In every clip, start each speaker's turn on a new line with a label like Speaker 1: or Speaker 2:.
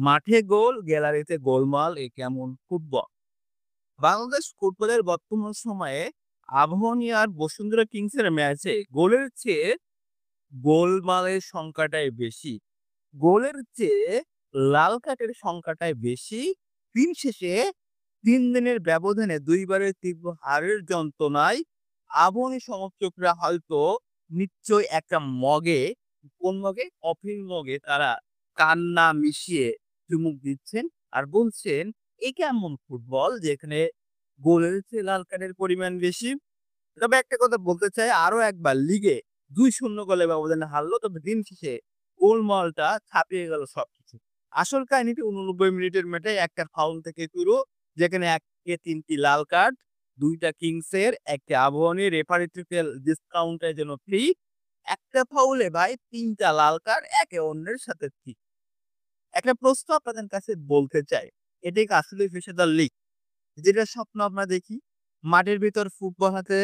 Speaker 1: মাঠে গোল, গ্যালারিতে গোলমাল এ কেমন ফুটবল? বাংলাদেশ ফুটবলের বর্তমান সময়ে আবাহনী আর বসুন্ধরা কিংসের ম্যাচে গোলের চেয়ে গোলমালের সংখ্যাটাই বেশি। গোলের চেয়ে লাল কার্ডের সংখ্যাটাই বেশি। দিন শেষে ৩ দিনের ব্যবধানে ২ বারের তীব্র হারের যন্ত্রণায় আবাহনী সমর্থকরা হয়তো নিশ্চয়ই একটা মগে, কোন মগে? কফির মগে তারা কান্না মিশিয়ে চুমুক দিচ্ছেন আর বলছেন, "এ কেমন ফুটবল যেখানে গোলের চেয়ে লাল কার্ডের পরিমাণ বেশি?" তবে একটা কথা বলতে চাই, আরো একবার লিগে ২-০ গোলের ব্যবধানে হারলো। তবে দিন শেষে গোলমালটা ছাপিয়ে গেল সবকিছু। আসল কাহিনীটি ৮৯ মিনিটের ম্যাচে একটা ফাউল থেকে শুরু, যেখানে ১ কে ৩ টি লাল কার্ড, ২ টা কিংসের, ১ টি আবাহনীর, রেফারি ট্রিপল ডিসকাউন্টের জন্য ফ্রি। একটা ফাউলে ভাই ৩ টা লাল কার্ড একে অন্যের সাথে ফ্রি। একটা প্রশ্ন আপনাদের কাছে বলতে চাই, এটা কি আসলেই পেশাদার লিগ? যেটার স্বপ্ন আমরা দেখি? মাঠের ভিতর ফুটবল হাতে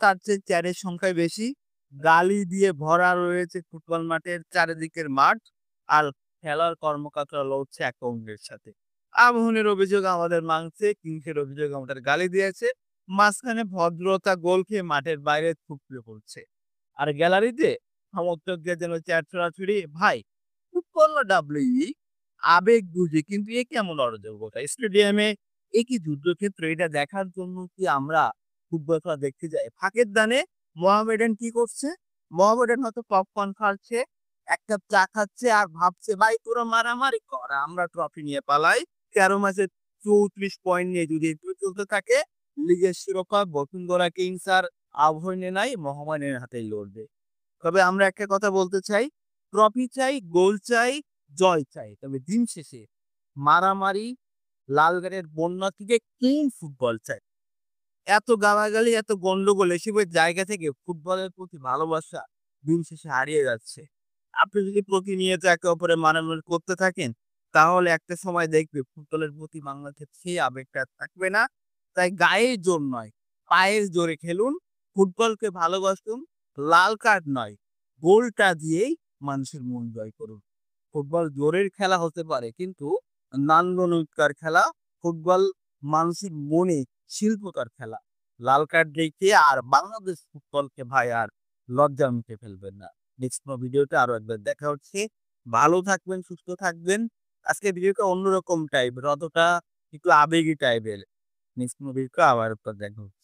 Speaker 1: তার চেয়ে চ্যারের সংখ্যাই বেশি। গালি দিয়ে ভরা রয়েছে ফুটবল মাঠের চারিদিকের মাঠ। আর খেলার কর্মকর্তারা লড়ছে একে অন্যের সাথে। আবাহনীর অভিযোগ আমাদের মাংসে, কিংসের অভিযোগ আমাদের গালি দিয়েছে। মাঝখানে ভদ্রতা গোল খেয়ে মাঠের বাইরে থুতলে পড়ছে। আর গ্যালারিতে সমর্থকদের যেন চেয়ার ছোড়াছুড়ি। ভাই, ফুটবল না ডাব্লিউ আবেগ বুঝি, কিন্তু এ কেমন অরাজকতা? স্টেডিয়ামে এ কি যুদ্ধক্ষেত্র? এটা দেখার জন্য কি আমরা ফুটবল খেলা দেখতে যাই? ফাঁকের দানে মোহামেডান কি করছে? মোহামেডান হয়তো পপকর্ন খাচ্ছে, ১ কাপ চা খাচ্ছে আর ভাবছে, "ভাই তোরা মারামারি কর, আমরা ট্রফি নিয়ে পালাই।" ১৩ ম্যাচে ৩৪ পয়েন্ট নিয়ে যদি এভাবে চলতে থাকে, লিগের শিরোপা বসুন্ধরা কিংস আর আবাহনী নাই, মোহামেডানের হাতেই লড়বে। তবে আমরা একটা কথা বলতে চাই, ট্রফি চাই, গোল চাই, জয় চাই। তবে দিন শেষে মারামারি, লাল কার্ডের বন্যা থেকে ক্লিন ফুটবল চাই। এত গালাগালি, এত গন্ডগোল এসবের জায়গা থেকে ফুটবলের প্রতি ভালোবাসা দিন শেষে হারিয়ে যাচ্ছে। আপনি যদি প্রতিনিয়ত একে অপরের মারামারি করতে থাকেন, তাহলে একটা সময় দেখবে ফুটবলের প্রতি বাংলাদেশের সেই আবেগটা আর থাকবে না। তাই গায়ের জোর নয়, পায়ের জোরে খেলুন, ফুটবলকে ভালোবাসুন, লাল কার্ড নয়, গোলটা দিয়েই মানুষের মন জয় করুন। ফুটবল জোরের খেলা হতে পারে, কিন্তু নান্দনিকতার খেলা। ফুটবল মানুষের মনে শিল্পতার খেলা। লাল কার্ড দেখে আর বাংলাদেশ ফুটবলকে ভাই আর লজ্জার মুখে ফেলবেন না। নেক্সট কোনো ভিডিওতে আরো একবার দেখা হচ্ছে। ভালো থাকবেন, সুস্থ থাকবেন। আজকের ভিডিওটা অন্যরকম টাইপের, অতটা একটু আবেগী টাইপের। নেক্সট কোনো ভিডিওতে আবার দেখা হচ্ছে।